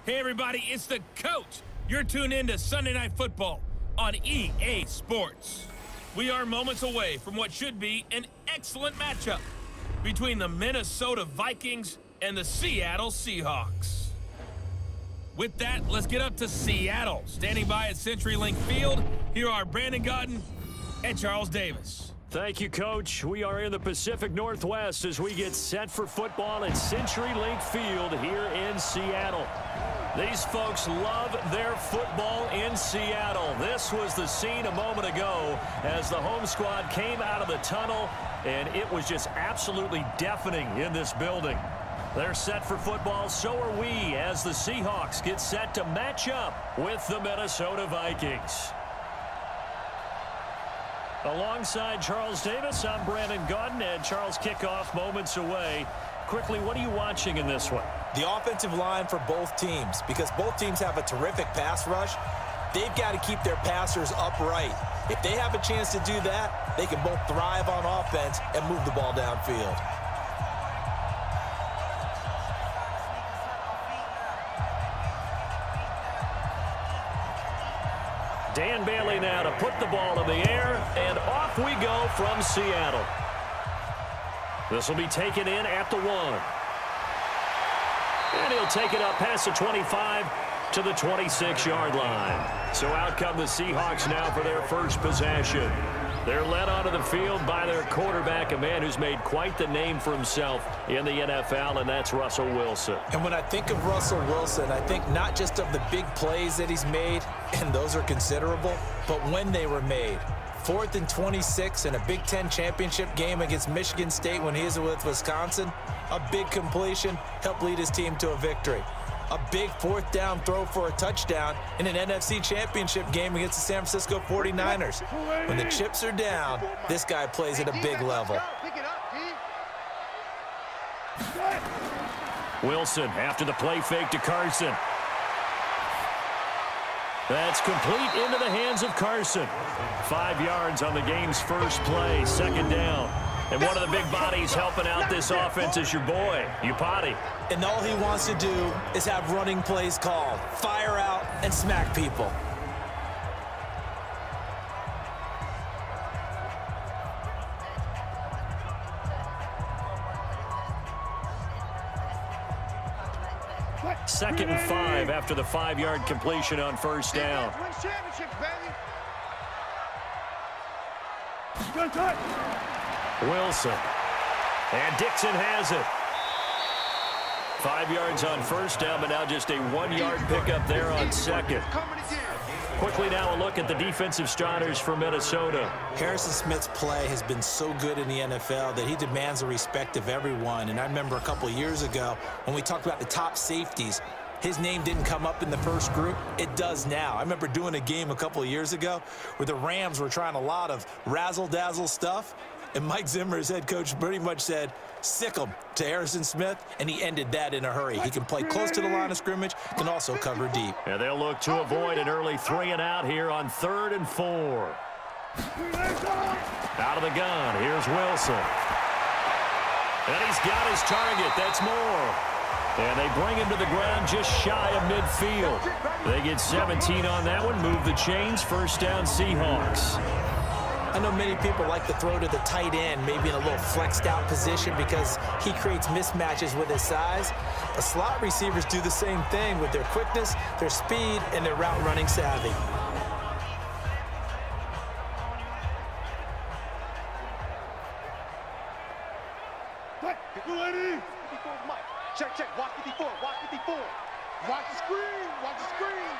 Hey everybody, it's the coach. You're tuned in to Sunday Night Football on EA Sports. We are moments away from what should be an excellent matchup between the Minnesota Vikings and the Seattle Seahawks. With that, let's get up to Seattle. Standing by at CenturyLink Field, here are Brandon Godden and Charles Davis. Thank you, Coach. We are in the Pacific Northwest as we get set for football at CenturyLink Field here in Seattle. These folks love their football in Seattle. This was the scene a moment ago as the home squad came out of the tunnel, and it was just absolutely deafening in this building. They're set for football, so are we, as the Seahawks get set to match up with the Minnesota Vikings. Alongside Charles Davis, I'm Brandon Godden, and Charles, kickoff moments away. Quickly, what are you watching in this one? The offensive line for both teams, because both teams have a terrific pass rush. They've got to keep their passers upright. If they have a chance to do that, they can both thrive on offense and move the ball downfield. Dan Bailey now to put the ball in the air, and off we go from Seattle. This will be taken in at the 1. And he'll take it up past the 25 to the 26-yard line. So out come the Seahawks now for their first possession. They're led onto the field by their quarterback, a man who's made quite the name for himself in the NFL, and that's Russell Wilson. And when I think of Russell Wilson, I think not just of the big plays that he's made, and those are considerable, but when they were made. 4th and 26 in a Big Ten championship game against Michigan State when he was with Wisconsin. A big completion helped lead his team to a victory. A big 4th down throw for a touchdown in an NFC championship game against the San Francisco 49ers. When the chips are down, this guy plays at a big level. Wilson after the play fake to Carson. That's complete into the hands of Carson. 5 yards on the game's first play, 2nd down. And one of the big bodies helping out this offense is your boy, Upati. And all he wants to do is have running plays called. Fire out and smack people. Second and 5 after the 5-yard completion on first down. Wilson. And Dixon has it. 5 yards on first down, but now just a 1-yard pickup there on second. Quickly now a look at the defensive starters for Minnesota. Harrison Smith's play has been so good in the NFL that he demands the respect of everyone. And I remember a couple of years ago when we talked about the top safeties, his name didn't come up in the first group. It does now. I remember doing a game a couple of years ago where the Rams were trying a lot of razzle-dazzle stuff. And Mike Zimmer, his head coach, pretty much said, sick him to Harrison Smith, and he ended that in a hurry. He can play close to the line of scrimmage, can also cover deep. And they'll look to avoid an early 3 and out here on 3rd and 4. Out of the gun, here's Wilson. And he's got his target, that's Moore. And they bring him to the ground just shy of midfield. They get 17 on that one, move the chains, first down Seahawks. I know many people like to throw to the tight end, maybe in a little flexed out position because he creates mismatches with his size. But slot receivers do the same thing with their quickness, their speed, and their route running savvy. Check, watch 54, watch 54. Watch the screen, watch the screen.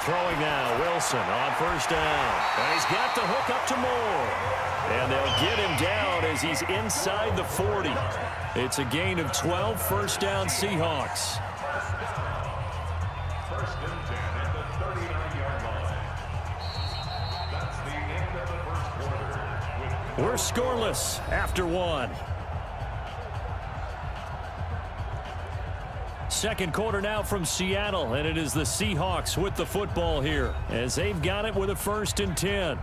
Throwing now, Wilson on first down. And he's got the hook up to Moore. And they'll get him down as he's inside the 40. It's a gain of 12, first down Seahawks. First and 10 at the 39-yard line. That's the end of the first quarter. We're scoreless after 1. Second quarter now from Seattle, and it is the Seahawks with the football here as they've got it with a 1st and 10.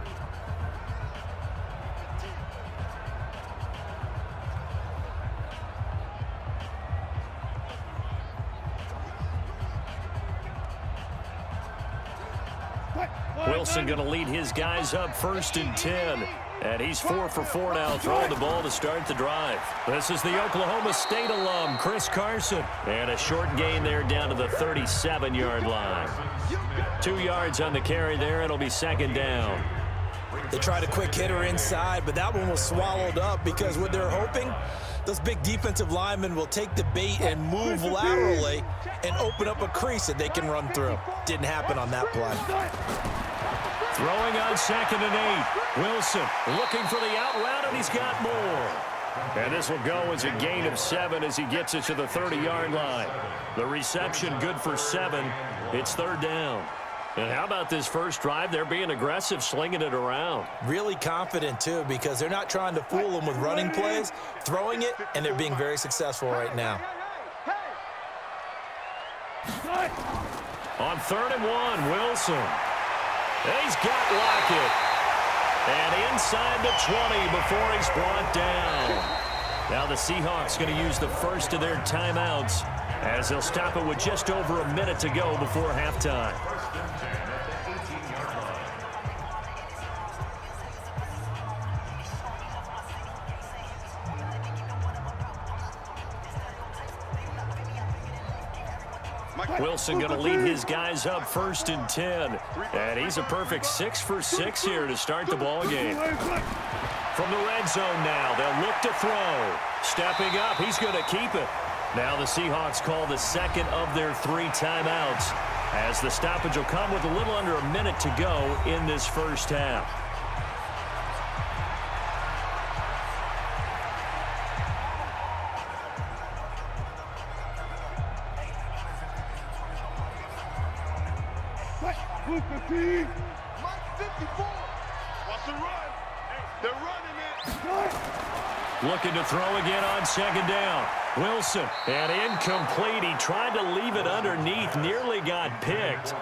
Wilson going to lead his guys up 1st and 10. And he's 4 for 4 now, throwing the ball to start the drive. This is the Oklahoma State alum, Chris Carson. And a short gain there down to the 37-yard line. 2 yards on the carry there. It'll be 2nd down. They tried a quick hitter inside, but that one was swallowed up because what they're hoping, those big defensive linemen will take the bait and move laterally and open up a crease that they can run through. Didn't happen on that play. Throwing on 2nd and 8. Wilson looking for the out route, and he's got more. And this will go as a gain of 7 as he gets it to the 30-yard line. The reception good for 7. It's 3rd down. And how about this first drive? They're being aggressive, slinging it around. Really confident, too, because they're not trying to fool them with running plays, throwing it, and they're being very successful right now. On 3rd and 1, Wilson. He's got Lockett. And inside the 20 before he's brought down. Now the Seahawks going to use the first of their timeouts as they'll stop it with just over a minute to go before halftime. Wilson going to lead his guys up 1st and 10. And he's a perfect 6 for 6 here to start the ball game. From the red zone now, they'll look to throw. Stepping up, he's going to keep it. Now the Seahawks call the 2nd of their 3 timeouts as the stoppage will come with a little under a minute to go in this first half. Looking to throw again on 2nd down. Wilson, and incomplete. He tried to leave it underneath, nearly got picked.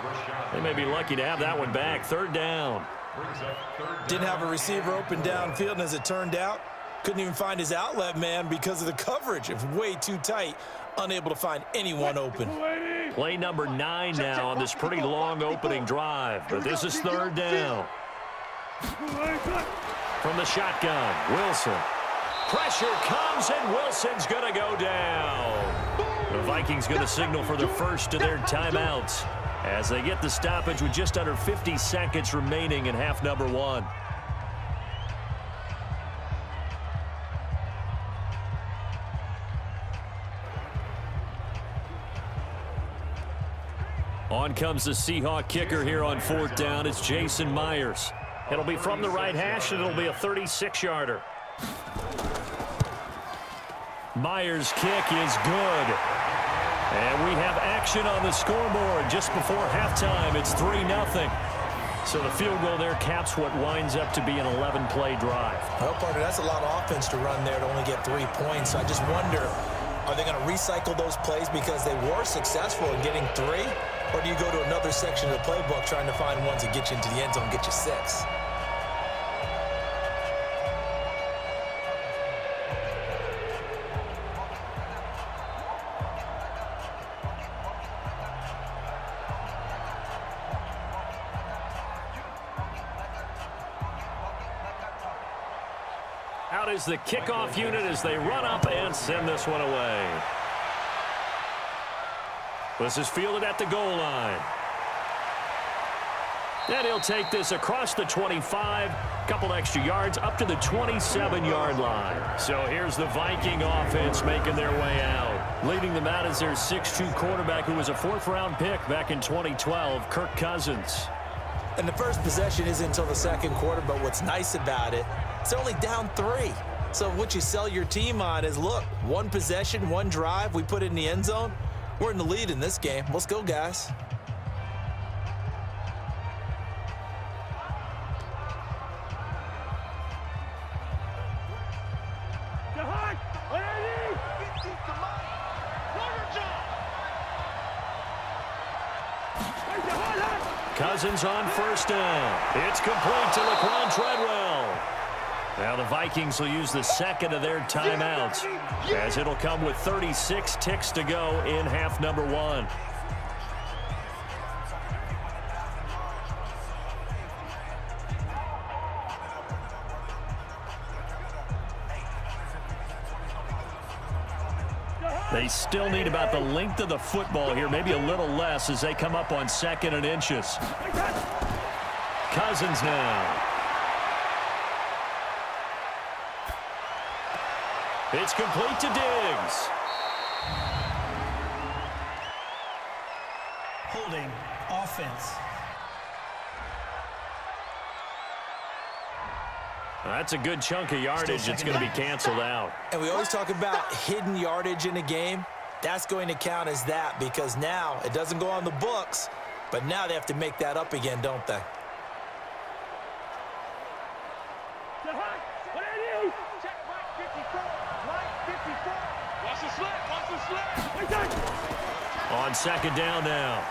They may be lucky to have that one back. 3rd down. Didn't have a receiver open downfield, and as it turned out, couldn't even find his outlet man because of the coverage. It was way too tight, unable to find anyone open. Play number 9 now on this pretty long opening drive, but this is 3rd down. From the shotgun, Wilson. Pressure comes, and Wilson's going to go down. The Vikings going to signal for the first of their timeouts as they get the stoppage with just under 50 seconds remaining in half number 1. On comes the Seahawk kicker here on 4th down. It's Jason Myers. It'll be from the right hash, and it'll be a 36-yarder. Myers' kick is good. And we have action on the scoreboard just before halftime. It's 3-0. So the field goal there caps what winds up to be an 11-play drive. Well, partner, that's a lot of offense to run there to only get 3 points. So I just wonder, are they going to recycle those plays because they were successful in getting 3? Or do you go to another section of the playbook trying to find ones that get you into the end zone and get you 6? Out is the kickoff unit as they run up and send this one away. This is fielded at the goal line. And he'll take this across the 25, couple extra yards up to the 27-yard line. So here's the Viking offense making their way out. Leading them out is their 6'2 quarterback who was a 4th-round pick back in 2012, Kirk Cousins. And the first possession isn't until the 2nd quarter, but what's nice about it, it's only down 3. So what you sell your team on is, look, 1 possession, 1 drive, we put it in the end zone. We're in the lead in this game. Let's go, guys. Cousins on 1st down. It's complete to Laquan Treadwell. Now the Vikings will use the 2nd of their timeouts as it'll come with 36 ticks to go in half number 1. They still need about the length of the football here, maybe a little less as they come up on 2nd and inches. Cousins now. It's complete to Diggs. Holding offense. That's a good chunk of yardage. It's going to be canceled out. And we always talk about hidden yardage in a game. That's going to count as that because now it doesn't go on the books, but now they have to make that up again, don't they? On 2nd down now,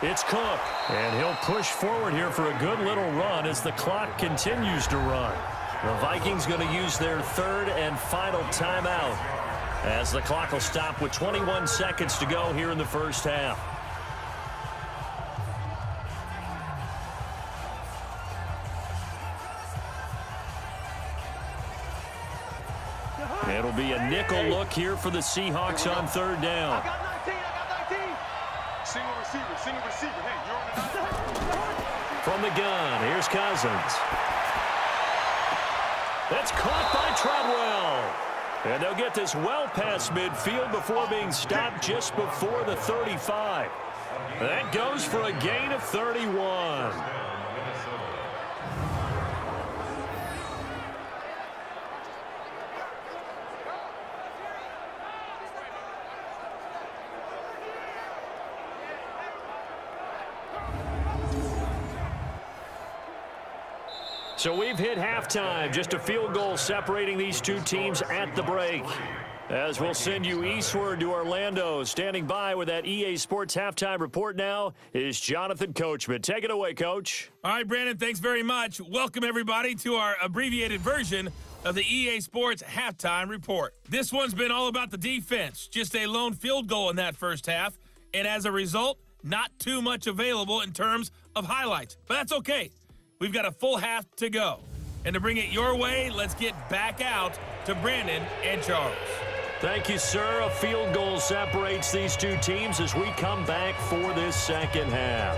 it's Cook. And he'll push forward here for a good little run as the clock continues to run. The Vikings going to use their 3rd and final timeout as the clock will stop with 21 seconds to go here in the first half. It'll be a nickel look here for the Seahawks on 3rd down. I got 19, I got 19. Single receiver. Hey, you're on the From the gun, here's Cousins. That's caught by Treadwell. And they'll get this well past midfield before being stopped just before the 35. That goes for a gain of 31. So we've hit halftime, just a field goal separating these two teams at the break. As we'll send you eastward to Orlando. Standing by with that EA Sports halftime report now is Jonathan Coachman. Take it away, Coach. All right, Brandon, thanks very much. Welcome, everybody, to our abbreviated version of the EA Sports halftime report. This one's been all about the defense. Just a lone field goal in that first half. And as a result, not too much available in terms of highlights. But that's okay. We've got a full half to go. And to bring it your way, let's get back out to Brandon and Charles. Thank you, sir. A field goal separates these two teams as we come back for this second half.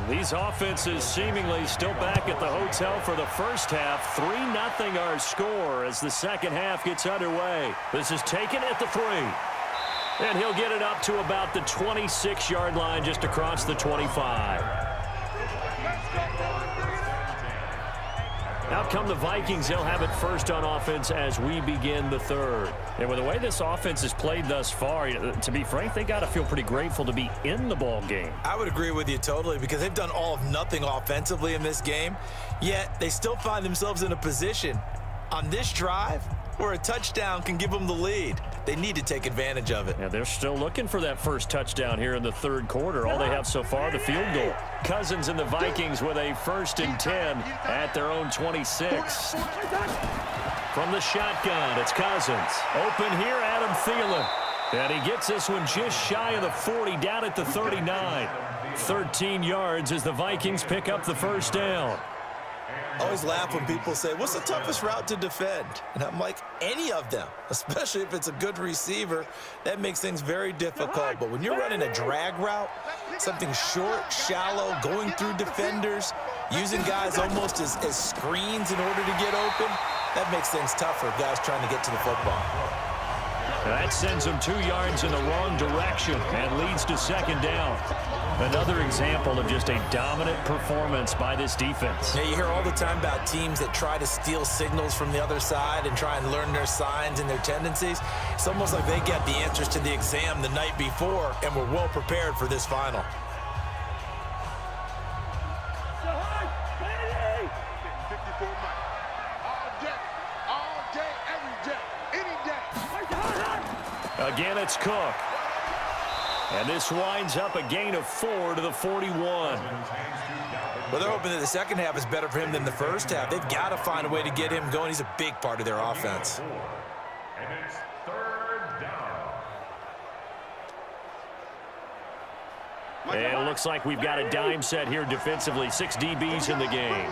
These offenses seemingly still back at the hotel for the first half. 3-0 our score as the second half gets underway. This is taken at the 3. And he'll get it up to about the 26-yard line just across the 25. Out come the Vikings. They'll have it first on offense as we begin the third. And with the way this offense has played thus far, to be frank, they got to feel pretty grateful to be in the ball game. I would agree with you totally because they've done all of nothing offensively in this game, yet they still find themselves in a position on this drive where a touchdown can give them the lead. They need to take advantage of it. Yeah, they're still looking for that first touchdown here in the third quarter. All they have so far, the field goal. Cousins and the Vikings with a 1st and 10 at their own 26. From the shotgun, it's Cousins. Open here, Adam Thielen. And he gets this one just shy of the 40, down at the 39. 13 yards as the Vikings pick up the first down. I always laugh when people say, what's the toughest route to defend? And I'm like, any of them, especially if it's a good receiver. That makes things very difficult. But when you're running a drag route, something short, shallow, going through defenders, using guys almost as screens in order to get open, that makes things tougher, guys trying to get to the football. That sends them 2 yards in the wrong direction and leads to second down. Another example of just a dominant performance by this defense. Yeah, you hear all the time about teams that try to steal signals from the other side and try and learn their signs and their tendencies. It's almost like they get the answers to the exam the night before and were well prepared for this final. Again, it's Cook. And this winds up a gain of 4 to the 41. Well, they're hoping that the second half is better for him than the first half. They've got to find a way to get him going. He's a big part of their offense. And it's third down. And it looks like we've got a dime set here defensively. 6 DBs in the game.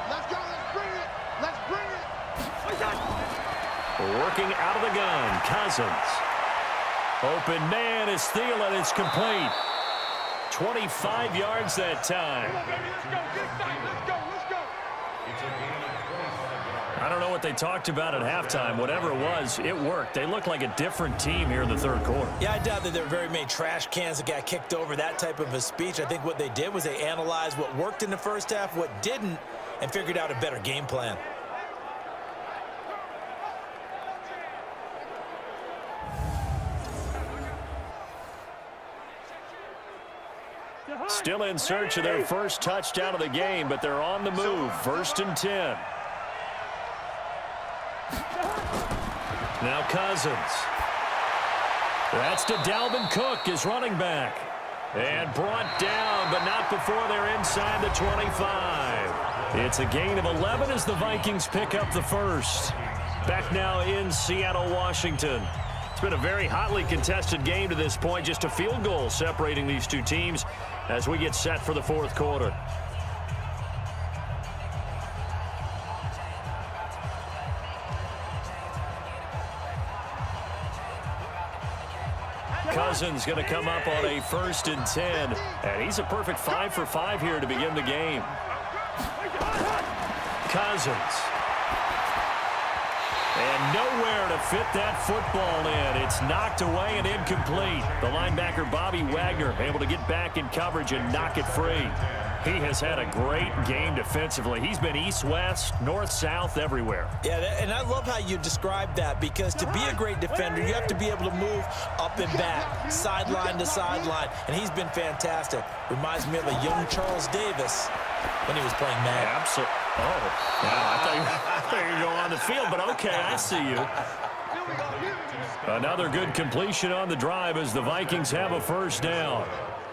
Let's go. Let's bring it. Let's bring it. Working out of the gun, Cousins. Open man is Thielen. It's complete. 25 yards that time. Let's go. Get time. Let's go. Let's go. It's a gain of 25 yards. I don't know what they talked about at halftime. Whatever it was, it worked. They look like a different team here in the third quarter. Yeah, I doubt that there were very many trash cans that got kicked over, that type of a speech. I think what they did was they analyzed what worked in the first half, what didn't, and figured out a better game plan. Still in search of their first touchdown of the game, but they're on the move. 1st and 10. Now Cousins. That's to Dalvin Cook, his running back. And brought down, but not before they're inside the 25. It's a gain of 11 as the Vikings pick up the first. Back now in Seattle, Washington. It's been a very hotly contested game to this point. Just a field goal separating these two teams as we get set for the fourth quarter. Cousins going to come up on a 1st and 10. And he's a perfect 5 for 5 here to begin the game. Cousins. And nowhere to fit that football in. It's knocked away and incomplete. The linebacker, Bobby Wagner, able to get back in coverage and knock it free. He has had a great game defensively. He's been east-west, north-south, everywhere. Yeah, and I love how you describe that, because to be a great defender, you have to be able to move up and back, sideline to sideline, and he's been fantastic. Reminds me of a young Charles Davis when he was playing Madden. Absolutely. Oh, yeah, I thought you were going on the field, but okay, I see you. Another good completion on the drive as the Vikings have a first down.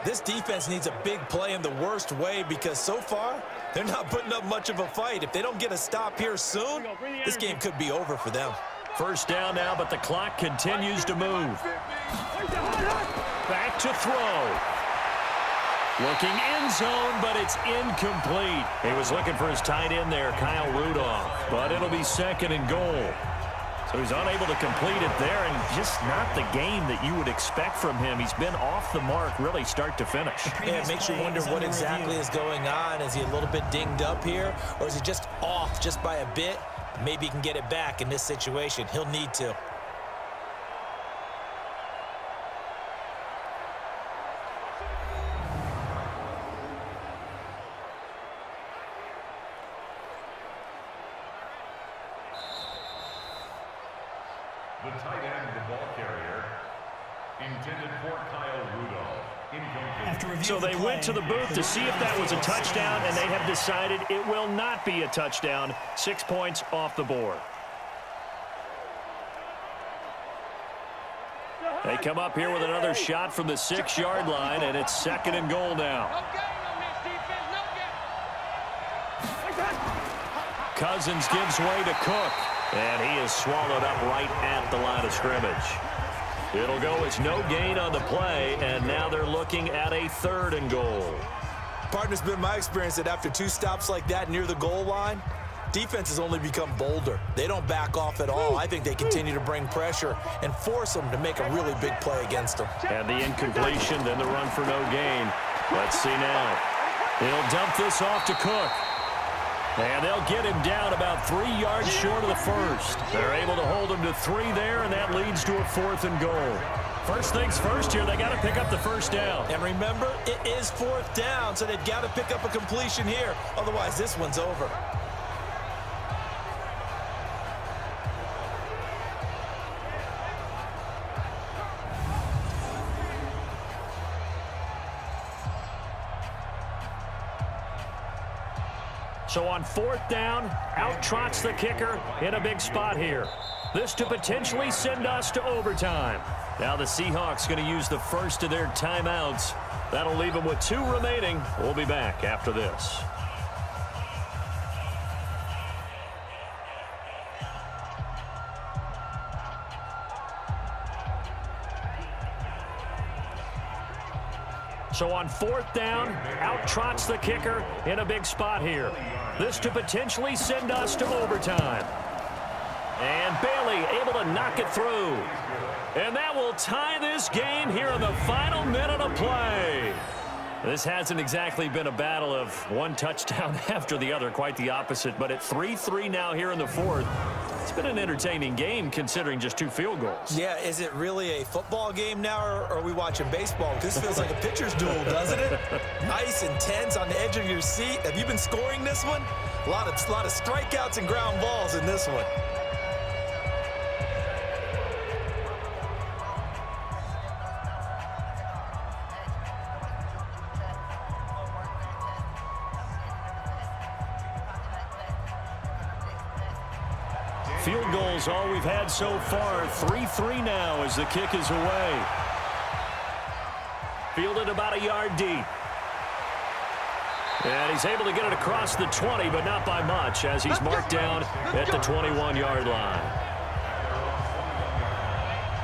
This defense needs a big play in the worst way, because so far, they're not putting up much of a fight. If they don't get a stop here soon, this game could be over for them. First down now, but the clock continues to move. Back to throw. Looking end zone, but it's incomplete. He was looking for his tight end there, Kyle Rudolph, but it'll be 2nd and goal. So he's unable to complete it there, and just not the game that you would expect from him. He's been off the mark, really start to finish. Yeah, it makes you wonder what exactly is going on. Is he a little bit dinged up here, or is he just off just by a bit? Maybe he can get it back in this situation. He'll need to. The tight end, the ball carrier, intended for Kyle Rudolph. Incomplete. So they went to the booth to see if that was a touchdown, and they have decided it will not be a touchdown. 6 points off the board. They come up here with another shot from the 6-yard line, and it's 2nd and goal now. Cousins gives way to Cook. And he is swallowed up right at the line of scrimmage. It'll go as no gain on the play, and now they're looking at a 3rd and goal. Partner's been my experience that after 2 stops like that near the goal line, defenses only become bolder. They don't back off at all. I think they continue to bring pressure and force them to make a really big play against them. And the incompletion, then the run for no gain. Let's see now. He'll dump this off to Cook. And they'll get him down about 3 yards short of the first. They're able to hold him to 3 there, and that leads to a 4th and goal. First things first here, they got to pick up the first down. And remember, it is 4th down, so they've got to pick up a completion here. Otherwise, this one's over. So on 4th down, out trots the kicker in a big spot here. This to potentially send us to overtime. Now the Seahawks going to use the first of their timeouts. That'll leave them with 2 remaining. We'll be back after this. So on 4th down, out trots the kicker in a big spot here. This to potentially send us to overtime. And Bailey able to knock it through. And that will tie this game here in the final minute of play. This hasn't exactly been a battle of one touchdown after the other, quite the opposite. But at 3-3 now here in the 4th, it's been an entertaining game considering just 2 field goals. Yeah, is it really a football game now, or are we watching baseball? This feels like a pitcher's duel, doesn't it? Nice and tense on the edge of your seat. Have you been scoring this one? A lot of strikeouts and ground balls in this one. Field goals all we've had so far. 3-3 now as the kick is away. Fielded about a yard deep. And he's able to get it across the 20, but not by much as he's marked down at the 21-yard line.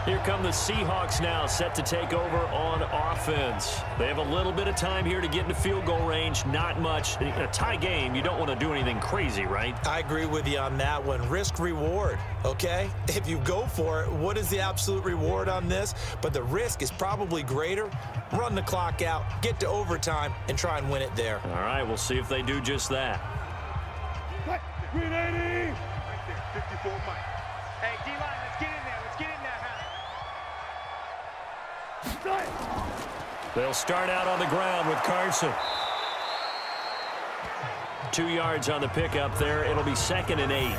Here come the Seahawks now, set to take over on offense. They have a little bit of time here to get into field goal range. Not much. In a tie game, you don't want to do anything crazy, right? I agree with you on that one. Risk reward, okay? If you go for it, what is the absolute reward on this? But the risk is probably greater. Run the clock out, get to overtime, and try and win it there. All right, we'll see if they do just that. Green 80! Right there, 54 Mike. Hey, D-line, let's get in there. Let's get in there, They'll start out on the ground with Carson. 2 yards on the pickup there. It'll be 2nd and 8.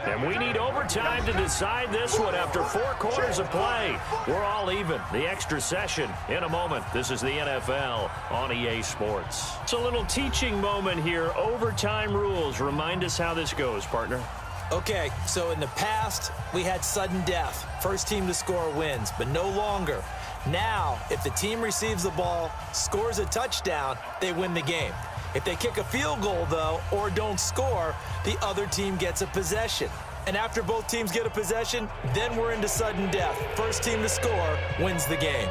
And we need overtime to decide this one after 4 quarters of play. We're all even. The extra session in a moment. This is the NFL on EA Sports. It's a little teaching moment here. Overtime rules. Remind us how this goes, partner. Okay, so in the past, we had sudden death. First team to score wins, but no longer. Now, if the team receives the ball, scores a touchdown, they win the game. If they kick a field goal, though, or don't score, the other team gets a possession. And after both teams get a possession, then we're into sudden death. First team to score wins the game.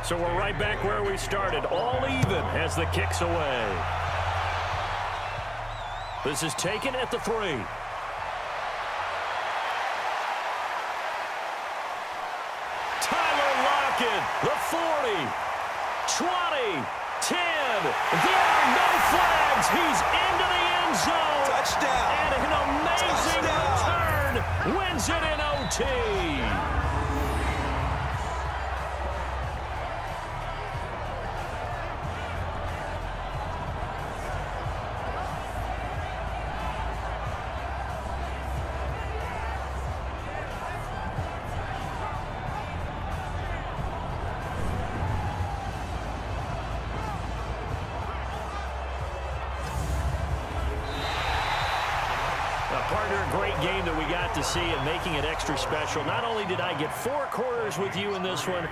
So we're right back where we started, all even as the kick's away. This is taken at the 3. The 40, 20, 10. There are no flags. He's into the end zone. Touchdown. And an amazing return wins it in OT. Partner, a great game that we got to see and making it extra special. Not only did I get 4 quarters with you in this one,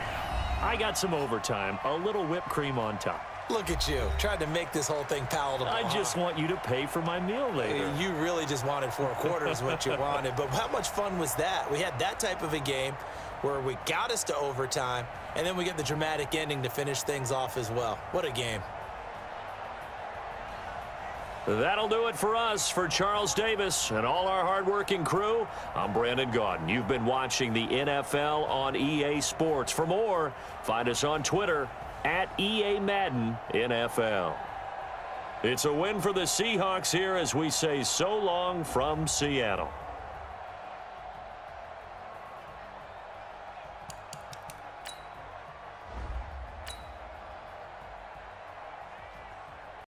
I got some overtime, a little whipped cream on top. Look at you, trying to make this whole thing palatable. I just want you to pay for my meal later. You really just wanted 4 quarters what you wanted, but how much fun was that? We had that type of a game where we got us to overtime, and then we get the dramatic ending to finish things off as well. What a game. That'll do it for us. For Charles Davis and all our hardworking crew, I'm Brandon Gaudin. You've been watching the NFL on EA Sports. For more, find us on Twitter @EA Madden NFL. It's a win for the Seahawks here as we say so long from Seattle.